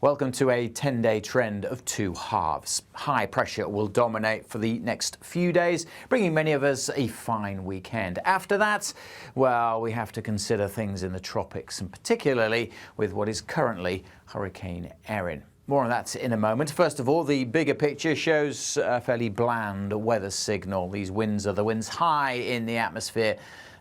Welcome to a 10-day trend of two halves. High pressure will dominate for the next few days, bringing many of us a fine weekend. After that, well, we have to consider things in the tropics, and particularly with what is currently Hurricane Erin. More on that in a moment. First of all, the bigger picture shows a fairly bland weather signal. These winds are the winds high in the atmosphere,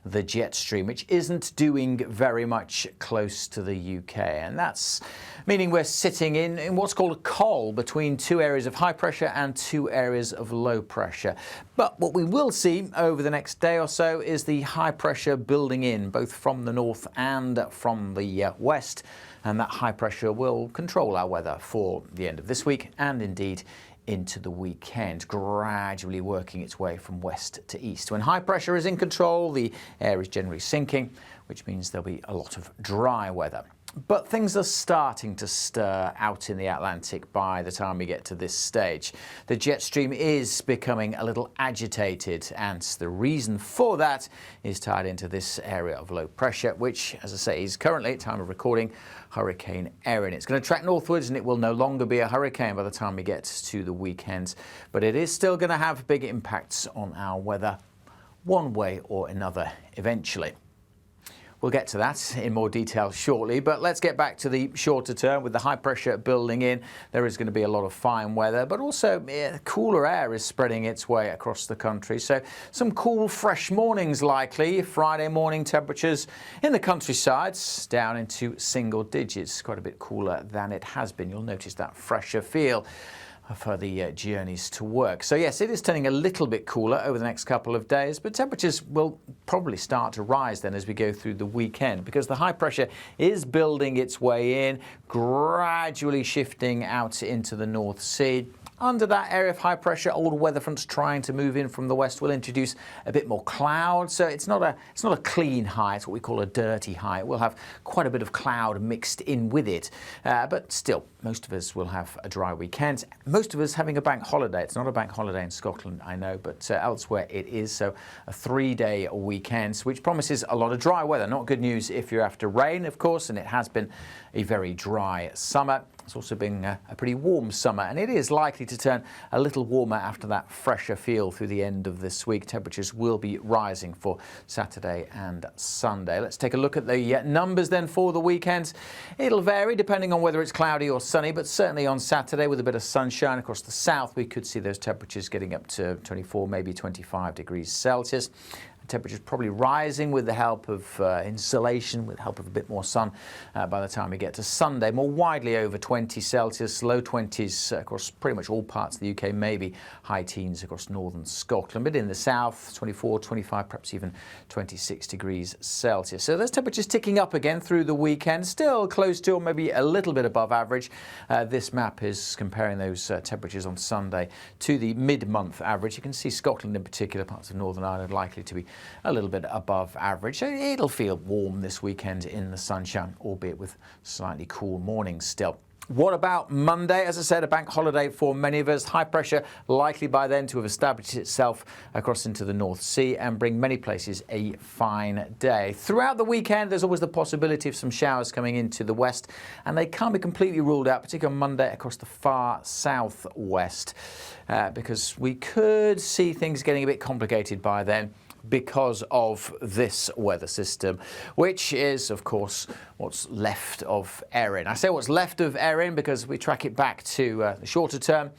the jet stream, which isn't doing very much close to the UK. And that's meaning we're sitting in what's called a col between two areas of high pressure and two areas of low pressure. But what we will see over the next day or so is the high pressure building in, both from the north and from the west. And that high pressure will control our weather for the end of this week and indeed into the weekend, gradually working its way from west to east. When high pressure is in control, the air is generally sinking, which means there'll be a lot of dry weather. But things are starting to stir out in the Atlantic by the time we get to this stage. The jet stream is becoming a little agitated, and the reason for that is tied into this area of low pressure, which, as I say, is currently, at time of recording, Hurricane Erin. It's going to track northwards and it will no longer be a hurricane by the time we get to the weekend, but it is still going to have big impacts on our weather one way or another eventually. We'll get to that in more detail shortly, but let's get back to the shorter term. With the high pressure building in, there is going to be a lot of fine weather, but also cooler air is spreading its way across the country. So some cool, fresh mornings likely. Friday morning temperatures in the countrysides down into single digits, quite a bit cooler than it has been. You'll notice that fresher feel for the journeys to work. So yes, it is turning a little bit cooler over the next couple of days, but temperatures will probably start to rise then as we go through the weekend, because the high pressure is building its way in, gradually shifting out into the North Sea. Under that area of high pressure, old weather fronts trying to move in from the west will introduce a bit more cloud. So it's not a clean high, it's what we call a dirty high. It will have quite a bit of cloud mixed in with it. But still, most of us will have a dry weekend. Most of us having a bank holiday. It's not a bank holiday in Scotland, I know, but elsewhere it is. So a 3-day weekend, which promises a lot of dry weather. Not good news if you're after rain, of course, and it has been a very dry summer. It's also been a pretty warm summer, and it is likely to turn a little warmer after that fresher feel through the end of this week. Temperatures will be rising for Saturday and Sunday. Let's take a look at the numbers then for the weekend. It'll vary depending on whether it's cloudy or sunny, but certainly on Saturday with a bit of sunshine across the south, we could see those temperatures getting up to 24, maybe 25 degrees Celsius. Temperatures probably rising with the help of insulation, with the help of a bit more sun by the time we get to Sunday. More widely over 20 Celsius, low 20s across pretty much all parts of the UK, maybe high teens across northern Scotland. But in the south, 24, 25, perhaps even 26 degrees Celsius. So those temperatures ticking up again through the weekend, still close to or maybe a little bit above average. This map is comparing those temperatures on Sunday to the mid-month average. You can see Scotland in particular, parts of Northern Ireland likely to be a little bit above average. So it'll feel warm this weekend in the sunshine, albeit with slightly cool mornings still. What about Monday? As I said, a bank holiday for many of us. High pressure likely by then to have established itself across into the North Sea and bring many places a fine day. Throughout the weekend, there's always the possibility of some showers coming into the west, and they can't be completely ruled out, particularly on Monday across the far southwest, because we could see things getting a bit complicated by then, because of this weather system, which is, of course, what's left of Erin. I say what's left of Erin because we track it back to the shorter term.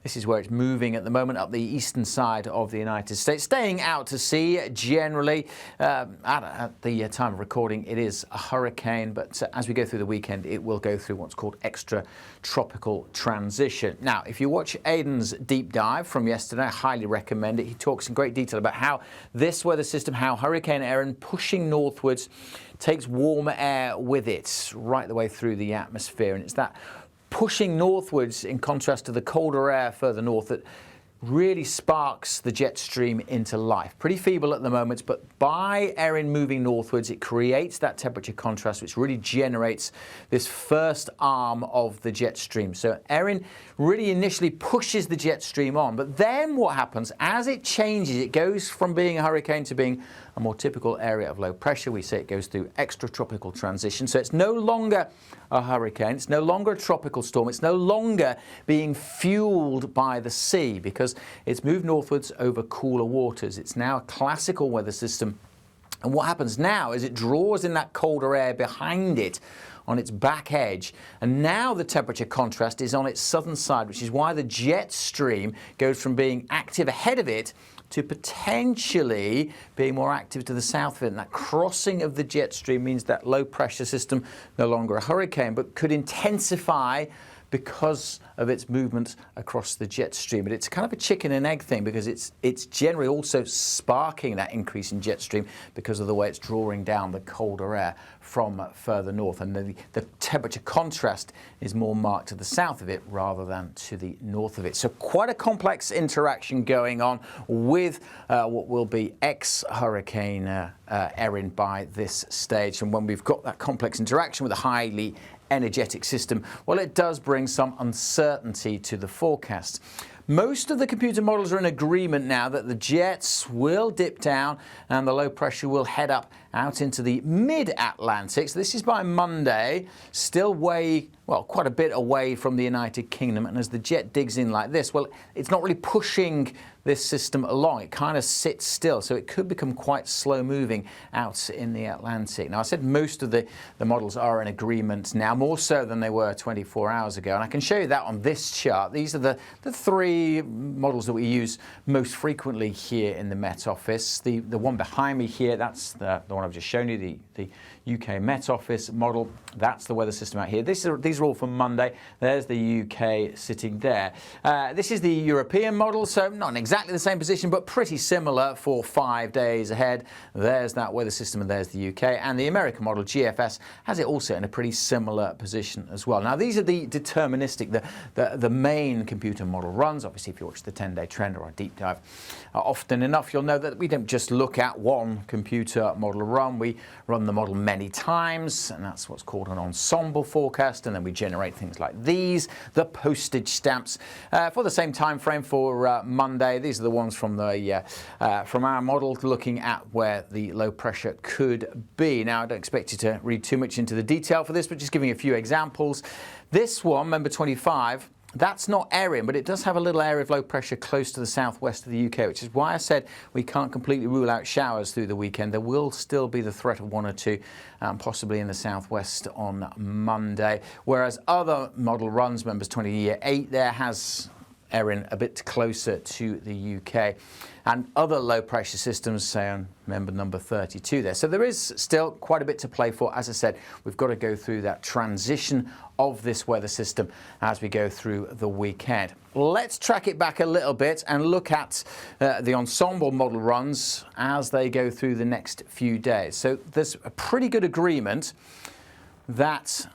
This is where it's moving at the moment, up the eastern side of the United States, staying out to sea generally. At the time of recording, it is a hurricane, but as we go through the weekend, it will go through what's called extra-tropical transition. Now, if you watch Aidan's deep dive from yesterday, I highly recommend it. He talks in great detail about how this weather system, how Hurricane Erin pushing northwards takes warmer air with it right the way through the atmosphere, and it's that pushing northwards in contrast to the colder air further north that really sparks the jet stream into life. Pretty feeble at the moment, but by Erin moving northwards, it creates that temperature contrast, which really generates this first arm of the jet stream. So Erin really initially pushes the jet stream on, but then what happens, as it changes, it goes from being a hurricane to being a more typical area of low pressure. We say it goes through extratropical transition. So it's no longer a hurricane, it's no longer a tropical storm, it's no longer being fueled by the sea because it's moved northwards over cooler waters. It's now a classical weather system. And what happens now is it draws in that colder air behind it on its back edge, and now the temperature contrast is on its southern side, which is why the jet stream goes from being active ahead of it to potentially being more active to the south of it. And that crossing of the jet stream means that low pressure system, no longer a hurricane, but could intensify because of its movement across the jet stream. But it's kind of a chicken and egg thing because it's generally also sparking that increase in jet stream because of the way it's drawing down the colder air from further north. And the temperature contrast is more marked to the south of it rather than to the north of it. So quite a complex interaction going on with what will be ex-hurricane Erin by this stage. And when we've got that complex interaction with a highly energetic system, well, it does bring some uncertainty to the forecast. Most of the computer models are in agreement now that the jets will dip down and the low pressure will head up out into the mid-Atlantic. So this is by Monday, still quite a bit away from the United Kingdom. And as the jet digs in like this, well, it's not really pushing this system along. It kind of sits still, so it could become quite slow moving out in the Atlantic. Now, I said most of the models are in agreement now, more so than they were 24 hours ago. And I can show you that on this chart. These are the three models that we use most frequently here in the Met Office. The one behind me here, that's the one I've just shown you, the UK Met Office model. That's the weather system out here. These are all from Monday. There's the UK sitting there. This is the European model, so not in exactly the same position, but pretty similar for 5 days ahead. There's that weather system, and there's the UK. And the American model, GFS, has it also in a pretty similar position as well. Now, these are the deterministic, the main computer model runs. Obviously, if you watch the 10-day trend or a deep dive often enough, you'll know that we don't just look at one computer model run. We run the model many times, and that's what's called an ensemble forecast. And then we generate things like these, the postage stamps, for the same time frame for Monday. These are the ones from our model looking at where the low pressure could be. Now, I don't expect you to read too much into the detail for this, but just giving you a few examples. This one, number 25, that's not Erin, but it does have a little area of low pressure close to the southwest of the UK, which is why I said we can't completely rule out showers through the weekend. There will still be the threat of one or two, possibly in the southwest on Monday. Whereas other model runs, members 28 there, has Erin a bit closer to the UK. And other low pressure systems, say on member number 32 there. So there is still quite a bit to play for. As I said, we've got to go through that transition of this weather system as we go through the weekend. Let's track it back a little bit and look at the ensemble model runs as they go through the next few days. So there's a pretty good agreement that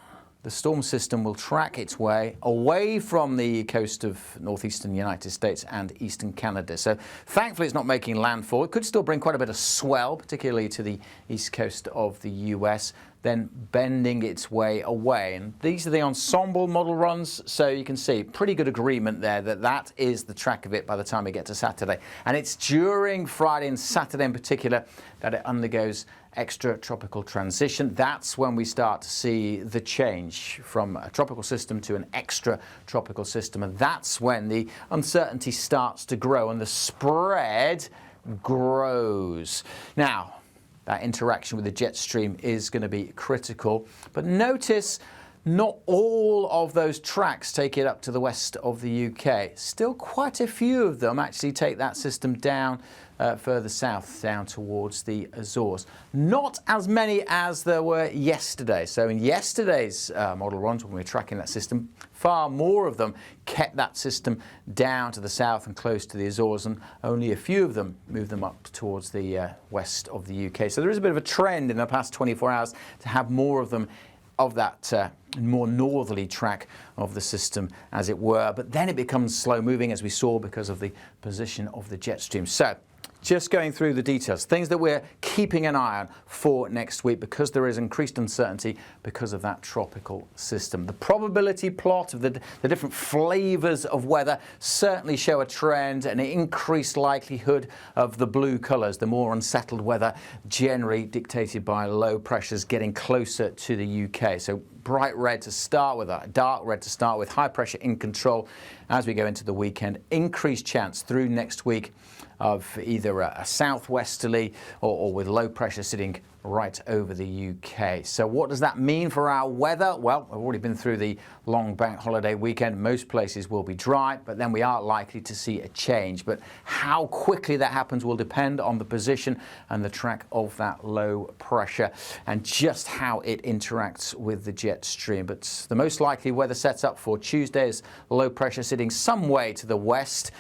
the storm system will track its way away from the coast of northeastern United States and eastern Canada. So thankfully it's not making landfall. It could still bring quite a bit of swell, particularly to the east coast of the US, then bending its way away. And these are the ensemble model runs, so you can see pretty good agreement there that is the track of it by the time we get to Saturday. And it's during Friday and Saturday in particular that it undergoes extra-tropical transition. That's when we start to see the change from a tropical system to an extra-tropical system. And that's when the uncertainty starts to grow and the spread grows. Now, that interaction with the jet stream is going to be critical. But notice not all of those tracks take it up to the west of the UK. Still quite a few of them actually take that system down further south, down towards the Azores. Not as many as there were yesterday. So in yesterday's model runs, when we were tracking that system, far more of them kept that system down to the south and close to the Azores, and only a few of them moved them up towards the west of the UK. So there is a bit of a trend in the past 24 hours to have more of them of that more northerly track of the system, as it were. But then it becomes slow moving, as we saw, because of the position of the jet stream. So Just going through the details, things that we're keeping an eye on for next week because there is increased uncertainty because of that tropical system. The probability plot of the different flavors of weather certainly show a trend, an increased likelihood of the blue colors, the more unsettled weather generally dictated by low pressures getting closer to the UK. So bright red to start with, dark red to start with, high pressure in control as we go into the weekend. Increased chance through next week of either a southwesterly or with low pressure sitting right over the UK. So what does that mean for our weather? Well, we've already been through the long bank holiday weekend. Most places will be dry, but then we are likely to see a change. But how quickly that happens will depend on the position and the track of that low pressure and just how it interacts with the jet stream. But the most likely weather setup for Tuesday is low pressure sitting some way to the west,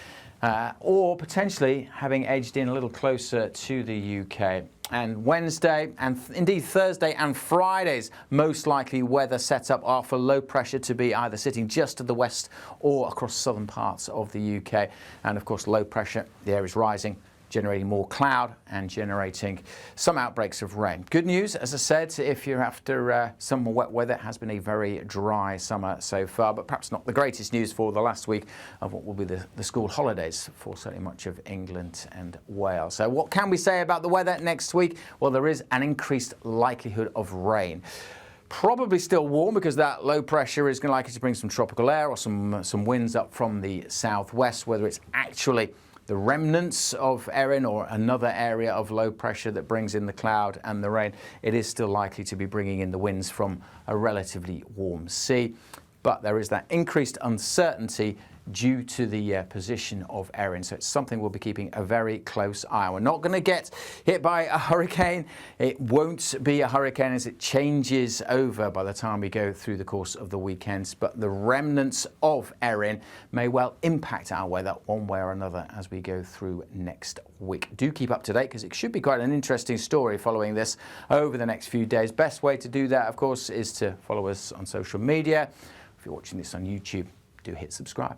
or potentially having edged in a little closer to the UK. And Wednesday and indeed Thursday and Friday's most likely weather setup are for low pressure to be either sitting just to the west or across southern parts of the UK. And of course, low pressure, the air is rising, generating more cloud and generating some outbreaks of rain. Good news, as I said, if you're after some more wet weather, it has been a very dry summer so far, but perhaps not the greatest news for the last week of what will be the school holidays for certainly much of England and Wales. So what can we say about the weather next week? Well, there is an increased likelihood of rain. Probably still warm because that low pressure is likely to bring some tropical air or some winds up from the southwest, whether it's actually the remnants of Erin or another area of low pressure that brings in the cloud and the rain. It is still likely to be bringing in the winds from a relatively warm sea, but there is that increased uncertainty due to the position of Erin. So it's something we'll be keeping a very close eye on. We're not going to get hit by a hurricane. It won't be a hurricane as it changes over by the time we go through the course of the weekends, but the remnants of Erin may well impact our weather one way or another as we go through next week. Do keep up to date because it should be quite an interesting story following this over the next few days. Best way to do that, of course, is to follow us on social media. If you're watching this on YouTube, do hit subscribe.